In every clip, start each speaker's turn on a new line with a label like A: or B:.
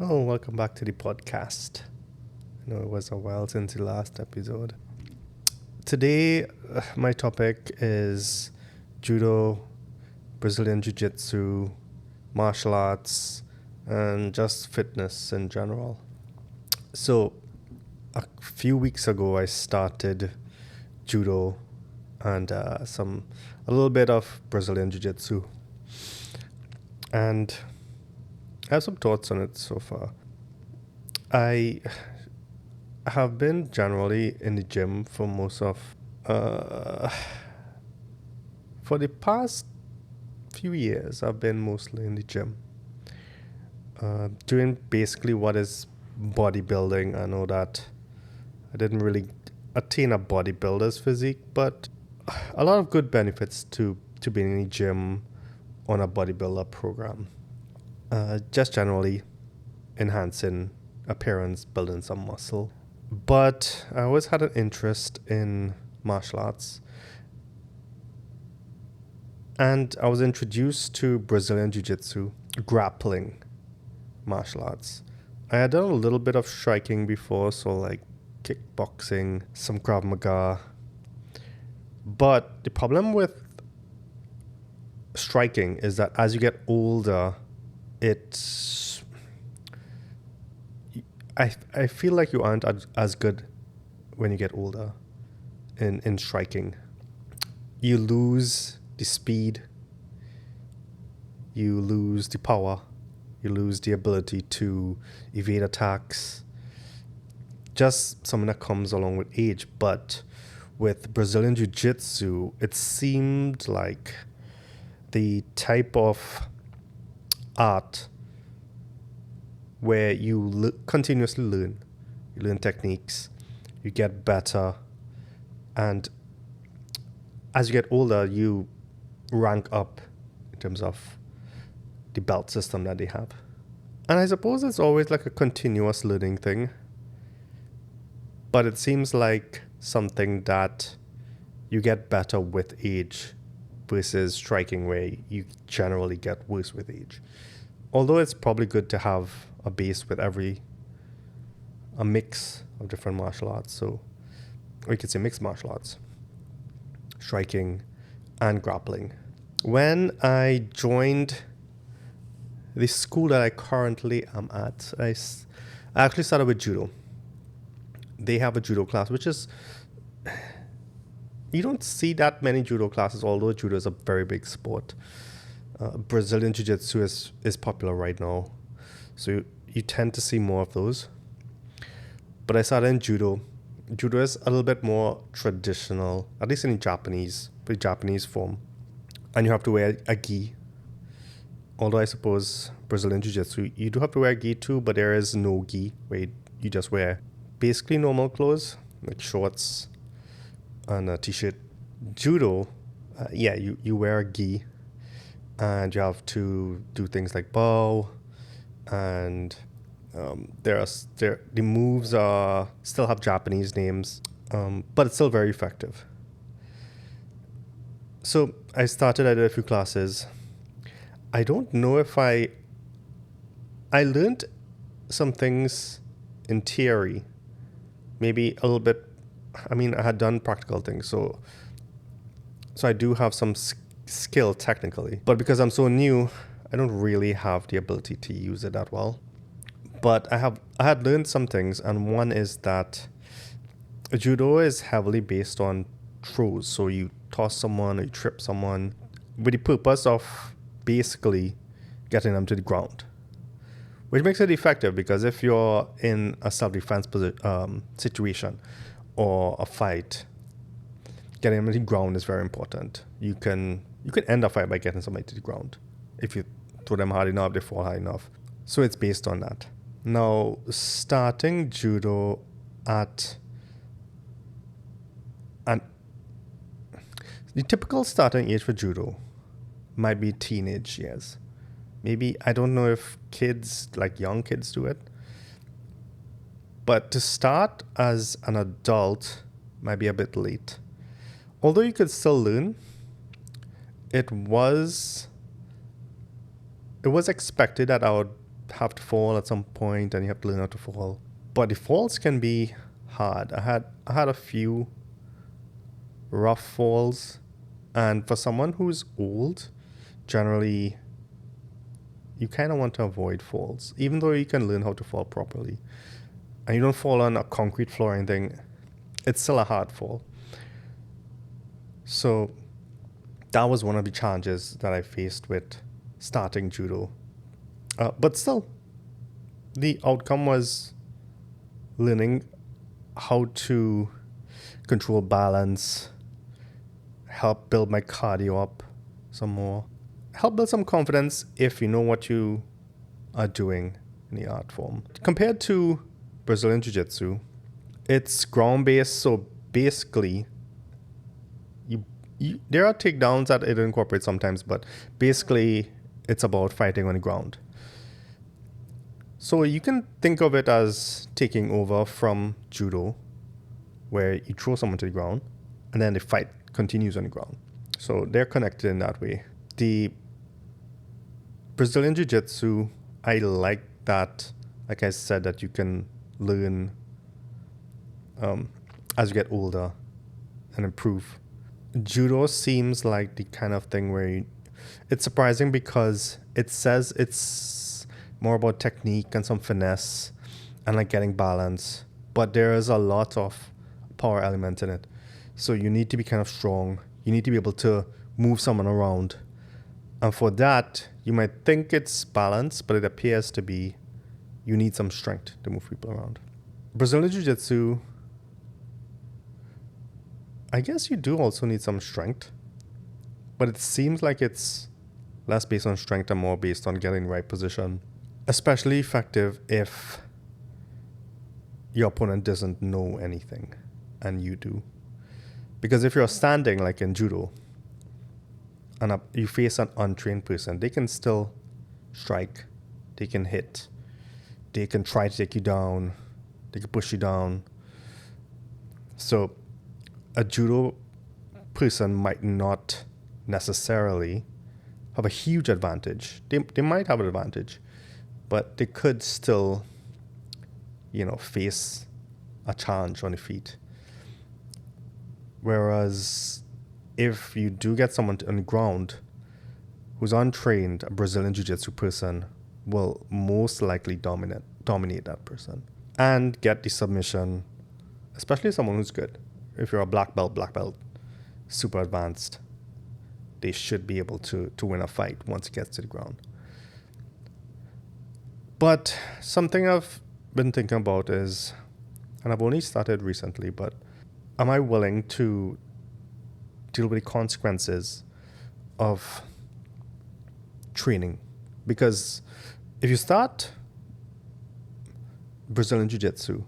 A: Oh, welcome back to the podcast. I know it was a while since the last episode. Today, my topic is judo, Brazilian jiu-jitsu, martial arts, and just fitness in general. So, a few weeks ago, I started judo and a little bit of Brazilian jiu-jitsu. And I have some thoughts on it so far. I have been generally in the gym for for the past few years. I've been mostly in the gym, doing basically what is bodybuilding. I know that I didn't really attain a bodybuilder's physique, but a lot of good benefits to being in the gym on a bodybuilder program. Just generally enhancing appearance, building some muscle. But I always had an interest in martial arts. And I was introduced to Brazilian Jiu-Jitsu, grappling martial arts. I had done a little bit of striking before, so like kickboxing, some Krav Maga. But the problem with striking is that as you get older, I feel like you aren't as good when you get older in striking. You lose the speed, you lose the power, you lose the ability to evade attacks. Just something that comes along with age. But with Brazilian Jiu-Jitsu, it seemed like the type of art where you continuously learn. You learn techniques, you get better, and as you get older, you rank up in terms of the belt system that they have. And I suppose it's always like a continuous learning thing, but it seems like something that you get better with age versus striking where you generally get worse with age. Although it's probably good to have a base with a mix of different martial arts. So, or you could say mixed martial arts, striking and grappling. When I joined the school that I currently am at, I actually started with judo. They have a judo class, which is, you don't see that many judo classes, although judo is a very big sport. Brazilian Jiu-Jitsu is popular right now, so you tend to see more of those. But I started in judo. Judo is a little bit more traditional, at least in the Japanese form. And you have to wear a gi. Although I suppose Brazilian Jiu-Jitsu, you do have to wear a gi too, but there is no gi where you just wear basically normal clothes, like shorts and a t-shirt. Judo, you wear a gi. And you have to do things like bow, and the moves still have Japanese names, but it's still very effective. So I did a few classes. I don't know if I learned some things in theory, maybe a little bit. I mean, I had done practical things, so I do have some skill technically, but because I'm so new, I don't really have the ability to use it that well. But I had learned some things, and one is that judo is heavily based on throws. So you toss someone or you trip someone with the purpose of basically getting them to the ground, which makes it effective, because if you're in a self-defense situation or a fight, getting them to the ground is very important. You can end a fight by getting somebody to the ground. If you throw them hard enough, they fall high enough. So it's based on that. Now, starting judo the typical starting age for judo might be teenage years. Maybe, I don't know if young kids do it. But to start as an adult might be a bit late. Although you could still learn, it was expected that I would have to fall at some point and you have to learn how to fall. But the falls can be hard. I had a few rough falls, and for someone who's old, generally you kind of want to avoid falls, even though you can learn how to fall properly. And you don't fall on a concrete floor or anything, it's still a hard fall. So that was one of the challenges that I faced with starting judo. But still, the outcome was learning how to control balance, help build my cardio up some more, help build some confidence if you know what you are doing in the art form. Compared to Brazilian Jiu-Jitsu, it's ground-based, so basically, there are takedowns that it incorporates sometimes, but basically it's about fighting on the ground. So you can think of it as taking over from judo, where you throw someone to the ground, and then the fight continues on the ground. So they're connected in that way. The Brazilian Jiu-Jitsu, I like that, like I said, that you can learn as you get older and improve. Judo seems like the kind of thing where it's surprising because it says it's more about technique and some finesse and like getting balance, but there is a lot of power element in it. So you need to be kind of strong. You need to be able to move someone around. And for that, you might think it's balance, but it appears to be you need some strength to move people around. Brazilian Jiu-Jitsu, I guess you do also need some strength, but it seems like it's less based on strength and more based on getting the right position. Especially effective if your opponent doesn't know anything and you do. Because if you're standing like in judo and you face an untrained person, they can still strike, they can hit, they can try to take you down, they can push you down. So a judo person might not necessarily have a huge advantage. They might have an advantage, but they could still, face a challenge on the feet. Whereas if you do get someone on the ground who's untrained, a Brazilian Jiu-Jitsu person will most likely dominate that person and get the submission, especially someone who's good. If you're a black belt, super advanced, they should be able to win a fight once it gets to the ground. But something I've been thinking about is, and I've only started recently, but am I willing to deal with the consequences of training? Because if you start Brazilian Jiu-Jitsu,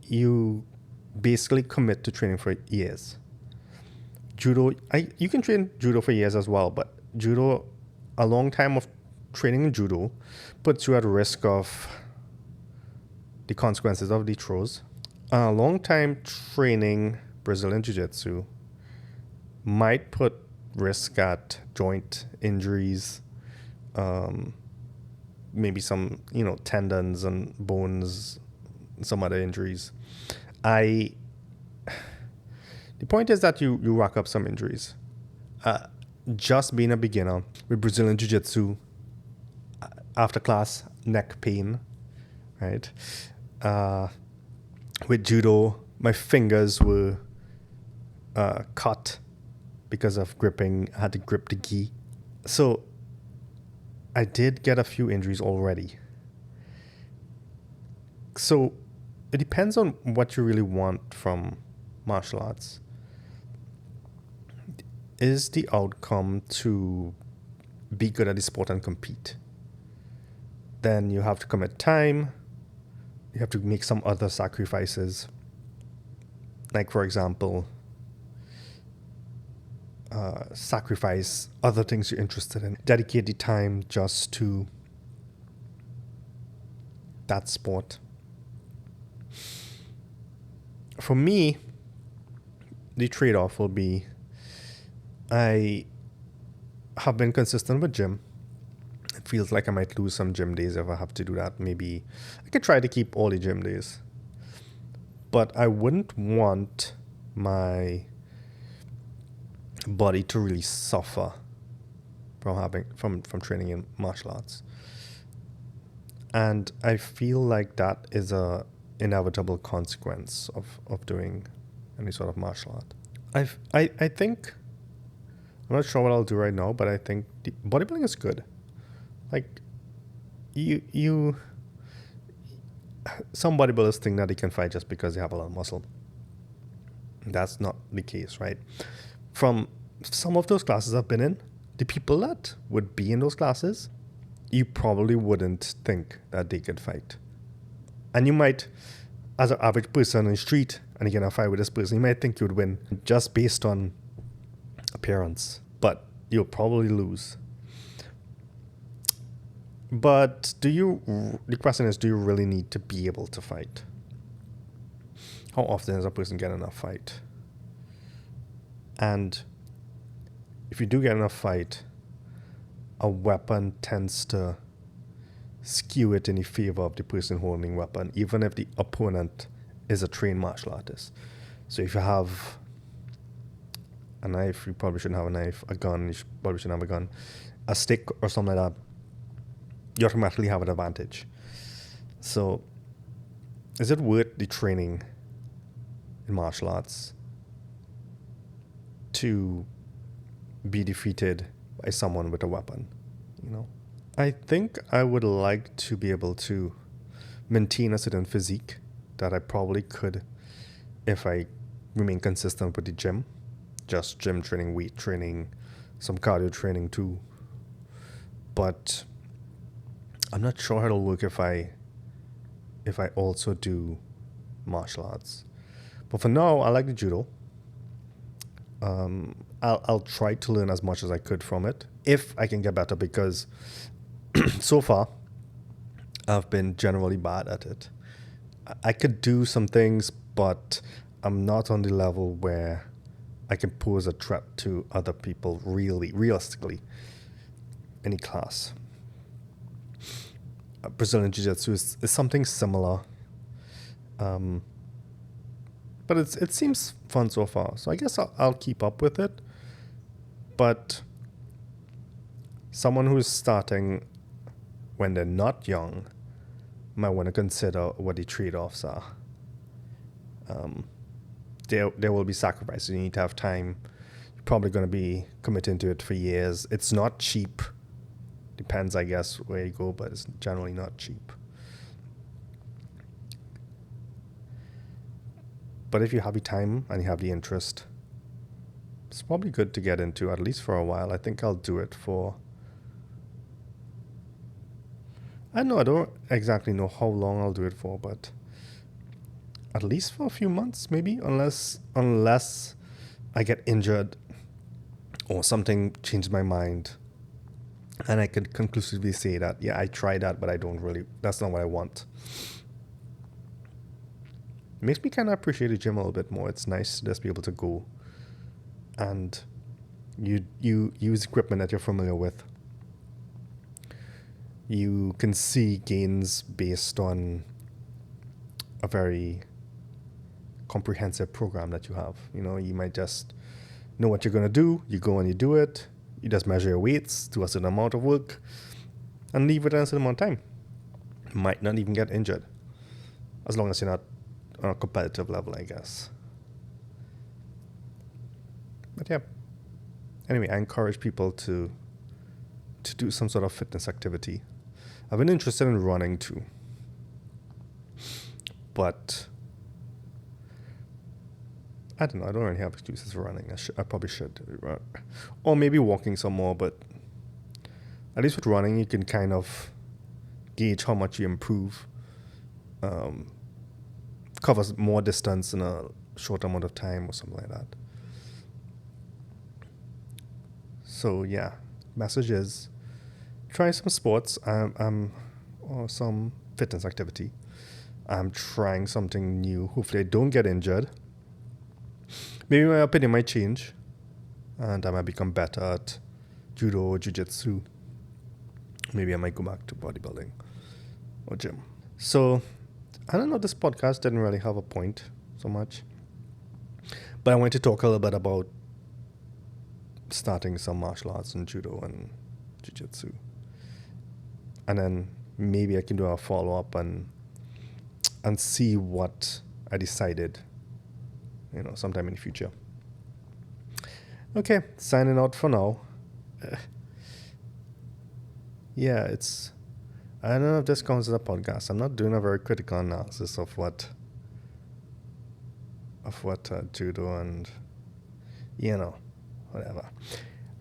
A: you basically commit to training for years. Judo, you can train judo for years as well, but judo, a long time of training in judo puts you at risk of the consequences of the throws. A long time training Brazilian Jiu-Jitsu might put risk at joint injuries, maybe some, tendons and bones, some other injuries. The point is that you rack up some injuries. Just being a beginner with Brazilian Jiu-Jitsu, after class, neck pain, right? With judo, my fingers were cut because of gripping. I had to grip the gi. So I did get a few injuries already. So it depends on what you really want from martial arts. Is the outcome to be good at the sport and compete? Then you have to commit time. You have to make some other sacrifices. Like, for example, sacrifice other things you're interested in. Dedicate the time just to that sport. For me, the trade-off will be I have been consistent with gym. feels like I might lose some gym days if I have to do that. Maybe I could try to keep all the gym days. But I wouldn't want my body to really suffer from training in martial arts. And I feel like that is a inevitable consequence of doing any sort of martial art. I think, I'm not sure what I'll do right now, but I think bodybuilding is good. Like, some bodybuilders think that they can fight just because they have a lot of muscle. That's not the case, right? From some of those classes I've been in, the people that would be in those classes, you probably wouldn't think that they could fight. And you might, as an average person on the street, and you get in a fight with this person, you might think you would win just based on appearance. But you'll probably lose. But the question is, do you really need to be able to fight? How often does a person get in a fight? And if you do get in a fight, a weapon tends to skew it in the favor of the person holding the weapon, even if the opponent is a trained martial artist. So if you have a knife, you probably shouldn't have a knife. A gun, you probably shouldn't have a gun. A stick or something like that, you automatically have an advantage. So is it worth the training in martial arts to be defeated by someone with a weapon? I think I would like to be able to maintain a certain physique that I probably could if I remain consistent with the gym. Just gym training, weight training, some cardio training too. But I'm not sure how it'll work if I also do martial arts. But for now, I like the judo. I'll try to learn as much as I could from it if I can get better, because so far I've been generally bad at it. I could do some things, but I'm not on the level where I can pose a threat to other people realistically in a class. Brazilian Jiu-Jitsu is something similar. But it seems fun so far. So I guess I'll keep up with it. But someone who's starting when they're not young might want to consider what the trade-offs are. There will be sacrifices. You need to have time. You're probably going to be committing to it for years. It's not cheap. Depends, I guess, where you go, but it's generally not cheap. But if you have the time and you have the interest, it's probably good to get into, at least for a while. I think I'll do it for... I don't exactly know how long I'll do it for, but at least for a few months, maybe, unless I get injured or something changes my mind. And I could conclusively say that, yeah, I tried that, but that's not what I want. It makes me kind of appreciate the gym a little bit more. It's nice to just be able to go and you use equipment that you're familiar with. You can see gains based on a very comprehensive program that you have. You might just know what you're going to do. You go and you do it. You just measure your weights, do a certain amount of work, and leave it at a certain amount of time. You might not even get injured, as long as you're not on a competitive level, I guess. But yeah. Anyway, I encourage people to do some sort of fitness activity. I've been interested in running too. But I don't know. I don't really have excuses for running. I probably should. Or maybe walking some more, but at least with running, you can kind of gauge how much you improve. Covers more distance in a short amount of time or something like that. So yeah, message is try some sports or some fitness activity. I'm trying something new. Hopefully I don't get injured. Maybe my opinion might change and I might become better at judo or jiu-jitsu maybe I might go back to bodybuilding or gym. So I don't know, this podcast didn't really have a point so much. But I want to talk a little bit about starting some martial arts and judo and jiu-jitsu. And then maybe I can do a follow-up and see what I decided, sometime in the future. Okay, signing out for now. Yeah, I don't know if this counts as a podcast. I'm not doing a very critical analysis of what judo and, whatever.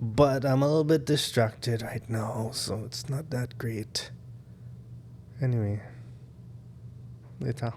A: But I'm a little bit distracted right now, so it's not that great. Anyway, later.